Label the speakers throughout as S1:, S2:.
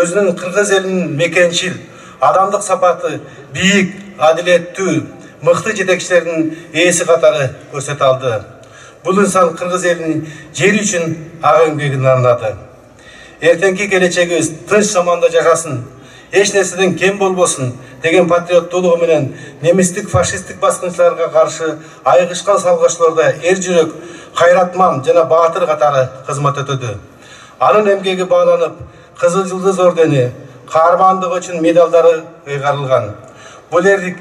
S1: Өзінің Қырғыз елінің мекеншіл, адамдық сапаты, биік, әділетті, мықты жетекшілерінің есі қатары көрсете алды. Бұл инсан Қырғыз елінің жер үшін ақ еңбегін арнады. Ертеңгі келешегіміз тыныш заманда жашасын, еш нәрседен кем болбосын деген патриоттуулугу менен немистик фашисттик баскынчыларга каршы айгышкан салгычларда эр жүрөк, кайратман жана баатыр катары кызмат өтөдү. Анын эмгеги бааланып, Кызыл Жылдыз ордени, каармандыгы үчүн медалдары ыйгарылган. Бул эрлик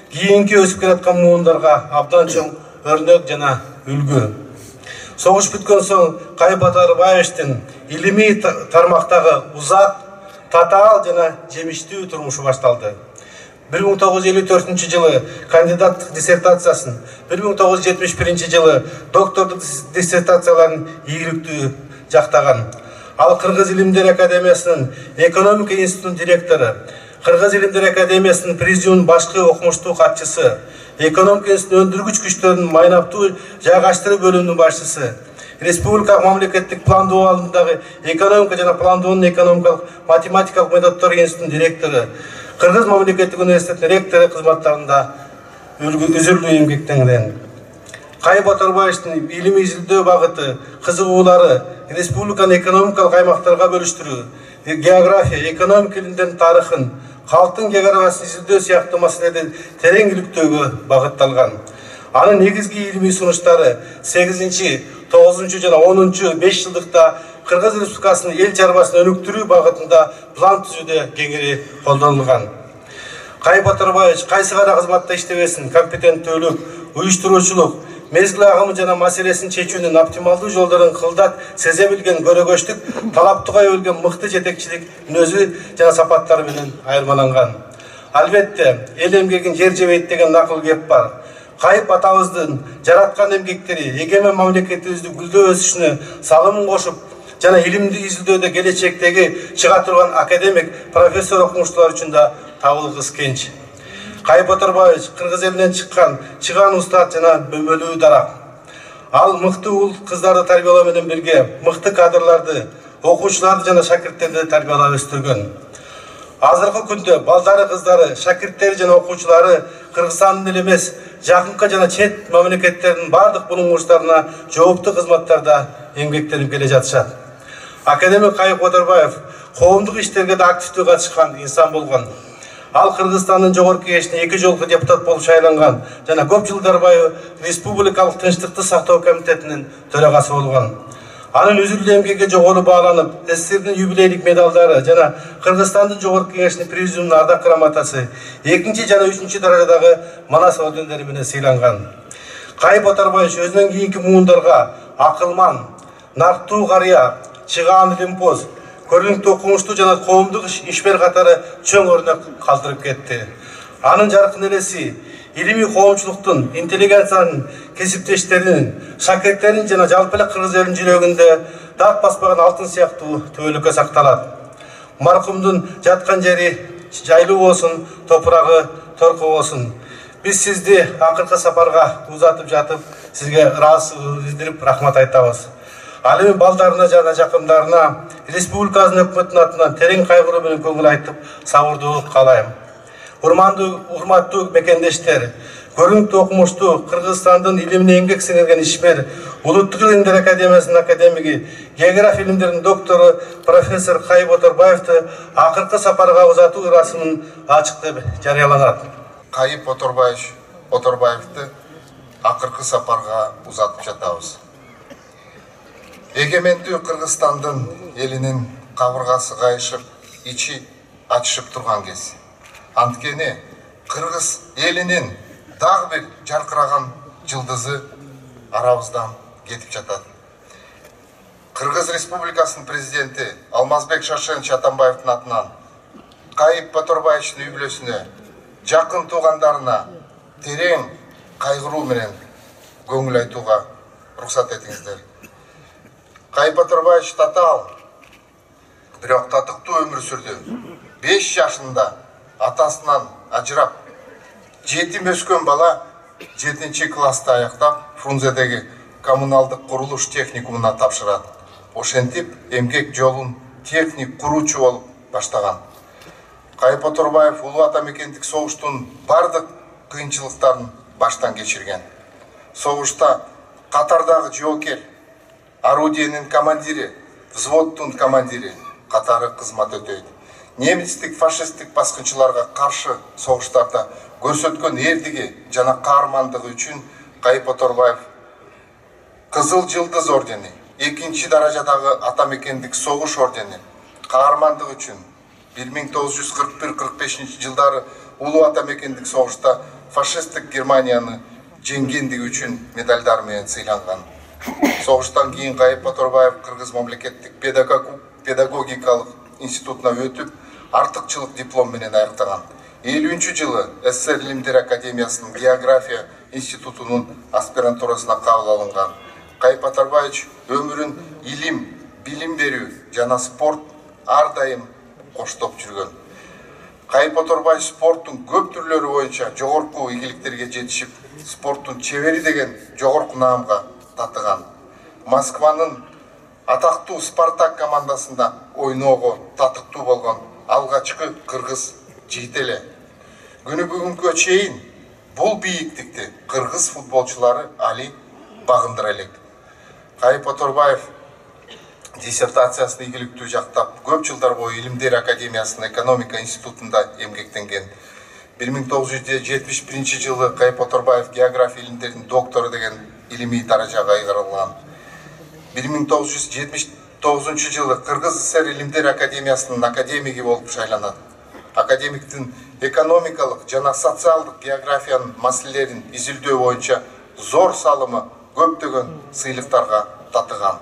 S1: кийинки өсүп келаткан муундарга абдан чоң өрнөк жана үлгү. Согуш бүткөн соң Кайып Атарбаевичтин илимий тармактагы узак, татаал жана жемиштүү турмушу башталды. 1954 жылы кандидаттык диссертациясын, 1971 жылы доктордук диссертацияларын ийгиликтүү жактаган. Ал Кыргыз Илимдер Академиясынын экономика институтунун директору, Кыргыз Илимдер Академиясынын президиумунун башкы окумуштуу катчысы, экономика институтунун өндүргүч күчтөрүнүн майнаптуу жайгаштыруу бөлүмүнүн башчысы, республикалык мамлекеттик пландоо алдындагы экономика жана пландоонун экономикалык математикалык методдор институтунун директору, Кыргыз мамлекеттик университетинин ректору кызматтарында үзүрлүү эмгектенген. Кайып Атарбаевичтин илимий изилдөө багыты, кызыгуулары республиканы экономикалык аймактарга бөлүштүрүү, география, экономика илимдеринин тарыхын, калктын географиясын изилдөө сыяктуу маселелерди терең иликтөөгө багытталган. Анын негизги илимий сунуштары 8, 9 жана 10 5 жылдыкта Кыргыз Республикасынын эл чарбасын өнүктүрүү багытында план түзүүдө кеңири колдонулган. Кайып Атарбаевич кайсы гана кызматта иштебесин, компетенттүүлүк, уюштуруучулук, мезгил агымы жана маселесин чечүүнүн оптималдуу жолдорун кылдат сезе билген көрөгөчтүк, талаптууга өлгөн мыкты жетекчилик мүнөзү жана сапаттары менен айырмаланган. Албетте, эл эмгегин жер жебейт деген накыл кеп бар. Кайып атабыздын жараткан эмгектери эгемен мамлекетибиздин гүлдөө өсүшүнө салымын кошуп, жана илимди изилдөөдө келечектеги чыга турган академик, профессор окумуштуулар үчүн да табылгыс кенч. Кайып Атарбаевич Кыргыз элинен чыган устат жана бөлүү дарак. Ал мыкты уул кыздарды тарбиялоо менен бирге мыкты кадрларды, окуучуларды жана шакирттерди тарбиялап өстүргөн. Азыркы күндө балдары, кыздары, шакирттери жана окуучулары Кыргызстандын эле эмес, жакынкы жана чет мамлекеттердин бардык булуңмуштарына жооптуу кызматтарда эмгектенип келе жатышат. Академик Кайып Атарбаев коомдук иштерге да активдүү катышкан инсан болгон. Ал Кыргызстандын жогорку кеңешине 2 жолку депутат болуп шайланган жана көп жылдар бою Республикалык тынчтыкты сактоо комитетинин төрагасы болгон. Анын үзүлдүү эмгеги жогору бааланып, СССРдин юбилейлик медалдары жана Кыргызстандын жогорку кеңешинин президиумунун ардак грамотасы 2 жана 3 даражадагы Манас ордендери менен сыйланган. Кайып Атарбаевич өзүнөн кийинки муундарга акылман, нарктуу карыя, чыгаан илимпоз, көрүнүктүү окумуштуу жана коомдук ишмер катары чоң өрнөк калтырып кетти. Анын жаркын элеси илимий коомчулуктун, интеллигенциянын, кесиптештеринин, шакирттеринин жана жалпы эле кыргыз элинин жүрөгүндө дат баспаган алтын сыяктуу түбөлүккө сакталат. Маркумдун жаткан жери жайлуу болсун, топурагы торку болсун. Биз сизди акыркы сапарга узатып жатып, сизге ыраазычылык билдирип рахмат айтабыз. Ал эми балдарына жана жакындарына республикабыздын өкмөтүнүн атынан терең кайгыруу менен көңүл айтып, сабырдуулук каалайм. Урматтуу мекендештер, көрүнүктүү окумуштуу Кыргызстандын илимине эмгек сиңирген ишмер, Улуттук Илимдер Академиясынын академиги, география илимдеринин доктору профессор Кайып Атарбаевди акыркы сапарга узатуу ырасымын ачык деп жарыяланат.
S2: Кайып Атарбаевди акыркы сапарга узатып жатабыз. Эгемендүү Кыргызстандын элинин кабыргасы кайышып, ичи ачышып турган кез. Анткени Кыргыз элинин дагы бир жаркыраган жылдызы арабыздан кетип жатат. Кыргыз Республикасынын президенти Алмазбек Шаршенович Атамбаевдин атынан Кайып Атарбаевичтин үй бүлөсүнө жакын туугандарына терең кайгыруу менен көңүл айтууга уруксат этиңиздер. Кайып Атарбаевич татаал, бирок татыктуу өмүр сүрдү. 5 жашында атасынан ажырап, жетим өскөн бала 7 класста аяктап, Фрунзедеги коммуналдык курулуш техникумуна тапшырат. Ошентип, эмгек жолун техник куруучу болуп баштаган. Кайып Атарбаев улуу ата мекендик согуштун бардык кыйынчылыктарын баштан кечирген. Согушта катардагы жоокер, орудиянын командири, взводдун командири катары кызмат өтөйт. Немецтик фашисттик баскынчыларга каршы согуштарда көрсөткөн эрдиги жана каармандыгы үчүн Кайып Атарбаев Кызыл Жылдыз ордени, 2 даражадагы ата мекендик согуш ордени, каармандык үчүн 1941-45 жылдары улуу ата мекендик согушта фашисттик Германияны жеңгендиги үчүн медальдар менен сыйланган. Согуштан кийин Кайып Атарбаев Кыргыз мамлекеттик педагогикалык институтуна өтүп, артыкчылык диплом менен аяктаган. 50-жылы СССР Илимдер Академиясынын география институтунун аспирантурасына кабыл алынган. Кайып Атарбаевич өмүрүн илим, билим берүү жана спорт ар дайым коштоп жүргөн. Кайып Атарбаевич спорттун көп түрлөрү боюнча жогорку ийгиликтерге жетишип, спорттун чебери деген жогорку наамга татыган. Москванын атактуу Спартак командасында ойноого татыктуу болгон алгачкы кыргыз жигит эле. Күнү бүгүнкү чейин бул бийиктикти кыргыз футболчулары али багындыра элек. Кайып Атарбаев диссертациясын ийгиликтүү жактап, көп жылдар бою Илимдер Академиясынын экономика институтунда эмгектенген. 1971 жылы Кайып Атарбаев география илимдеринин доктору деген илимий даражага ыйгарылган. 1979 жылы Кыргыз ССР Илимдер Академиясынын академиги болуп шайланат. Академиктин экономикалык жана социалдык географиянын маселелерин изилдөө боюнча зор салымы көптөгөн сыйлыктарга татыган.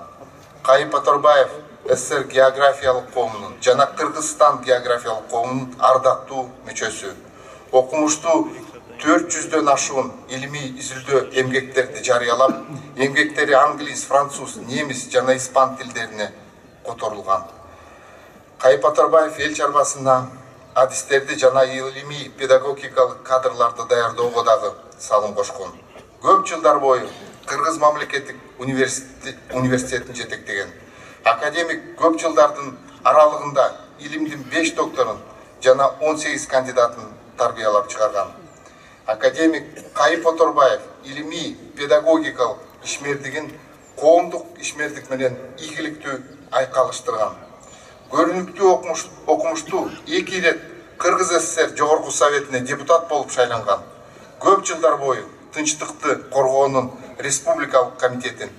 S2: Кайып Атарбаев СССР географиялык коомунун жана Кыргызстан географиялык коомунун ардактуу мүчөсү. Окумуштуу 400дөн ашуун илимий изилдөө эмгектерди жарыялап, эмгектери англис, француз, немис жана испан тилдерине которулган. Кайып Атарбаев эл чарбасына адистерди жана илимий педагогикалык кадрларды даярдоого дагы салым кошкон. Көп жылдар бою Кыргыз мамлекеттик университетин жетектеген. Академик көп жылдардын аралыгында илимдин 5 докторун жана 18 кандидатын тарбиялап чыгарган. Академик Кайып Атарбаев илимий педагогикалык ишмердигин коомдук ишмердик менен ийгиликтүү айкалыштырган. Көрүнүктүү окумуштуу 2 ирет Кыргыз СССР Жогорку Советине депутат болуп шайланган. Көп жылдар бою тынчтыкты коргоонун республикалык комитетин,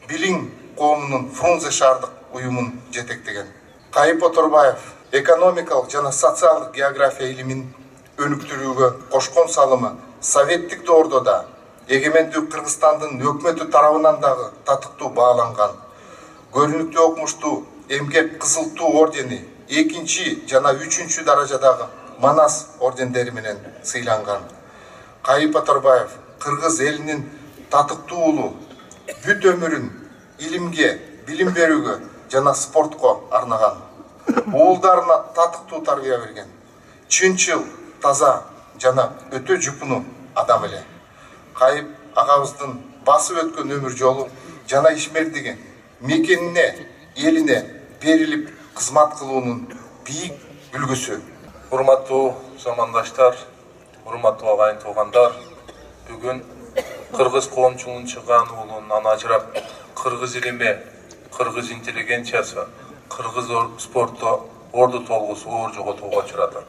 S2: билим коомунун Фрунзе шаардык уюмун жетектеген. Кайып Атарбаев экономикалык жана социалдык география илимин өнүктүрүүгө кошкон салымы советтик доордо да эгемендүү Кыргызстандын өкмөтү тарабынан дагы татыктуу бааланган. Көрүнүктүү окумуштуу эмгек Кызыл Туу ордени 2 жана 3 даражадагы Манас ордендери менен сыйланган. Кайып Атарбаев Кыргыз элинин татыктуу уулу, бүт өмүрүн илимге, билим берүүгө жана спортко арнаган. Уулдарына татыктуу тарбия берген. Чынчыл, таза жана өтө жупуну адам эле. Кайып агабыздын басып өткөн өмүр жолу жана ишмердиги мекенине, элине берилип кызмат кылуунун бийик үлгүсү.
S3: Урматтуу замандаштар, урматтуу агайын туугандар, бүгүн Кыргыз коомчулугунун чыган уулунан ажырап, кыргыз илими, кыргыз интеллигенциясы, кыргыз спортто орду толгусу оор жоготууга учурады.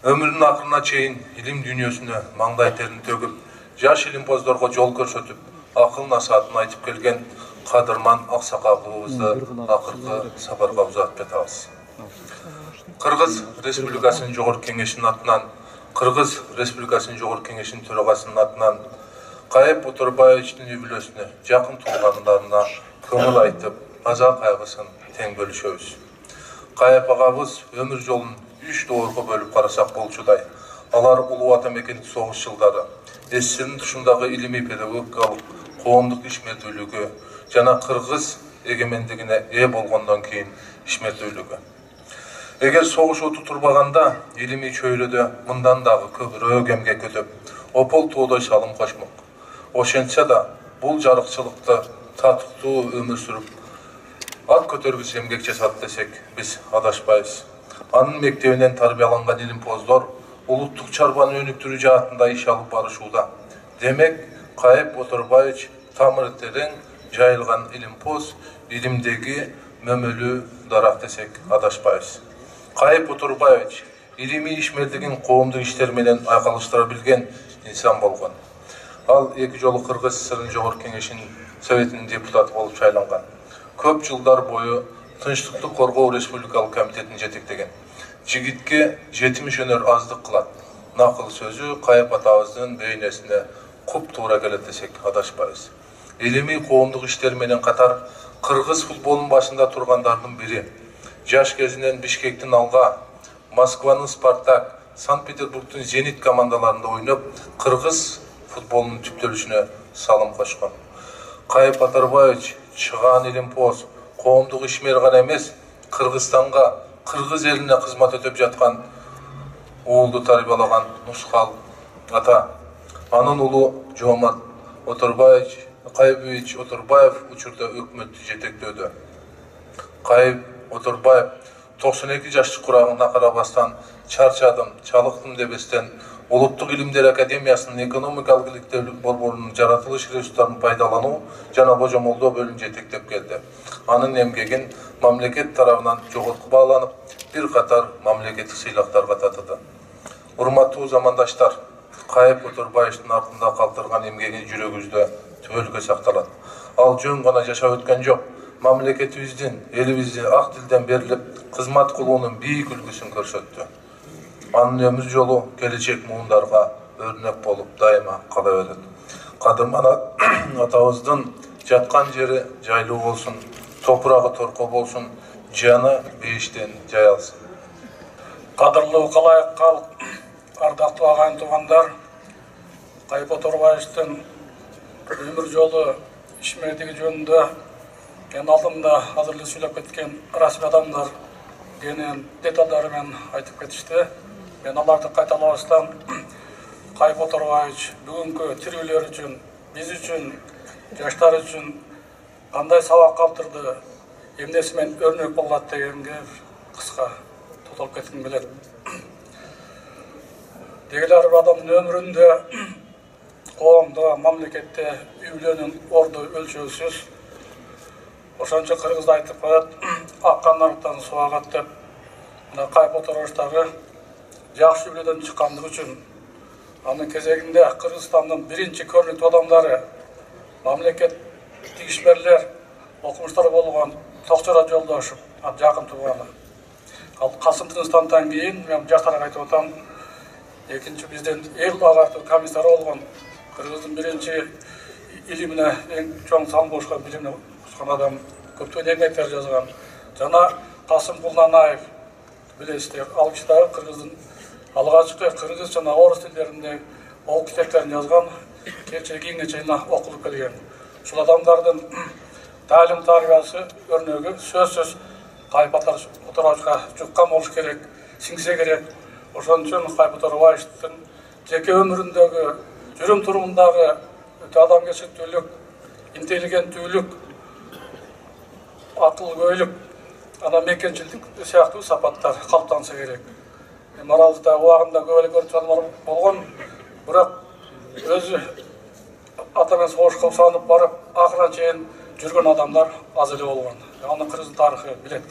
S3: Өмүрүнүн акырына чейин илим дүйнөсүнө маңдай терин төгүп, жаш илимпоздорго жол көрсөтүп, акыл насаатын айтып келген кадырман аксакалыбызды акыркы сапарга узатып жатабыз. Кыргыз Республикасынын Жогорку Кеңешинин атынан, Кыргыз Республикасынын Жогорку Кеңешинин төрагасынын атынан Кайып Атарбаевичтин үй бүлөсүнө, жакын туугандарына көңүл айтып, аза кайгысын тең бөлүшөбүз. Кайып агабыз өмүр жолун 3 доорго бөлүп карасак болчудай, Алар Улуу Ата Мекендик согуш жылдары СССРдин тушундагы илимий педагогикалык коомдук ишмердүүлүгү жана кыргыз эгемендигине ээ болгондон кийин ишмердүүлүгү. Эгер согуш оту турбаганда илимий чөйрөдө мындан дагы көбүрөөк эмгек өтүп, опол тоодой салым кошмок. Ошентсе да бул жарыкчылыкта татыктуу өмүр сүрүп, ат көтөргүч эмгек жасады десек, биз адашпайбыз. Анын мектебинен тарбияланган илимпоздор улуттук чарбаны өнүктүрүү жаатында иш алып барышууда. Демек, Кайып Оторбаевич тамыры терең жайылган илимпоз, илимдеги мөмөлүү дарак десек, адашпайбыз. Кайып Оторбаевич илимий ишмердигин коомдук иштер менен айкалыштыра билген инсан болгон. Ал 2 жолу Кыргыз ССРнын Жогорку Кеңешинин Советинин депутаты болуп шайланган. Көп жылдар бою Тынчтыкты коргоо республикалык комитетин жетектеген. Жигитке жетимиш өнөр аздык кылат. Накыл сөзү Кайып атабыздын бейнесине куп туура келет десек, адашпайбыз. Илимий коомдук иштер менен катар кыргыз футболунун башында тургандардын бири. Жаш кезинен Бишкектин Алга, Москванын Спартак, Санкт-Петербургдун Зенит командаларында ойноп, кыргыз футболунун түптөлүшүнө салым кошкон. Кайып Оторбаевич чыгаан илимпоз, коомдук ишмер гана эмес, Кыргызстанга, кыргыз элине кызмат өтөп жаткан уулду тарбиялаган нускал ата. Анын уулу Жомарт Оторбаевич, Кайыбович Оторбаев учурда өкмөттү жетектөөдө. Кайып Оторбаев 92 жаштык курагына карабастан чарчадым, чалыктым дебестен Улуттук Илимдер Академиясынын экономикалык иликтөө борборунун жаратылыш ресурстарын пайдалануу жана божомолдоо бөлүмүн жетектеп келди. Анын эмгегин мамлекет тарабынан жогорку бааланып, бир катар мамлекеттик сыйлыктарга татыды. Урматтуу замандаштар, Кайып Оторбаевичтин артында калтырган эмгеги жүрөгүбүздө түбөлүккө сакталат. Ал жөн гана жашап өткөн жок, мамлекетибиздин, элибизде ак тилден берилип, кызмат кылуунун бийик үлгүсүн көрсөттү. Анын өмүр жолу келечек муундарга өрнөк болуп дайыма кала берет. Кадырман атабыздын жаткан жери жайлуу болсун, топурагы торко болсун, жаны бейиштен жай алсын.
S4: Кадырлуу калайык калк, ардактуу агайын туугандар, Кайып Оторбаевичтин өмүр жолу ишмердиги жөнүндө кен алдымда азыр эле сүйлөп кеткен расмий адамдар кенен деталдары менен айтып кетишти. Мен аларды кайталабастан Кайып Оторбаевич бүгүнкү тирүүлөр үчүн, биз үчүн, жаштар үчүн кандай сабак калтырды, эмнеси менен өрнөк болот дегенге кыска тотолуп кетким келет. Дегеле ар бир адамдын өмүрүндө, коомдо, мамлекетте үйлөнүн орду өлчөөсүз. Ошончо кыргызда айтып коет, аккан нарыктан суу агат деп. Мына Кайып Оторбаевич дагы жакшы үйлөдөн чыккандыгы үчүн анын кезегинде Кыргызстандын биринчи көрүнүктүү адамдары, мамлекеттик ишмерлер, окумуштар болгон Токчора Жолдошев, жакын тууганы. Ал Касым Тыныстантан кийин мен жаштарга айтып атам, экинчи бизден эл агартуу комиссары болгон Кыргыздын биринчи илимине эң чоң салым кошкон, билимине кошкон адам, көптөгөн эмгектер жазган. Жана Касым Кулнанаев, билесиздер, ал киши дагы Кыргыздын алгачкы кыргыз жана орус тилдеринде ок китептерин жазган, кечээ кийинге чейин окулуп келген. Ушул адамдардын таалим тарбиясы өрнөгү сөзсүз Кайып Оторбаевичка жуккан болуш керек, сиңсе керек. Ошон үчүн Кайып Оторбаевичтин жеке өмүрүндөгү, жүрүм турумундагы өтө адамгерчиликтүүлүк, интеллигенттүүлүк, акылгөйлүк, ана мекенчилдик сыяктуу сапаттар калыптанса керек. Арабызда убагында көп эле көрчүлөр болгон, бирок өзү ата менен согушка салынып барып, акырына чейин жүргөн адамдар аз эле болгон. Аны Кыргыздын тарыхы билет.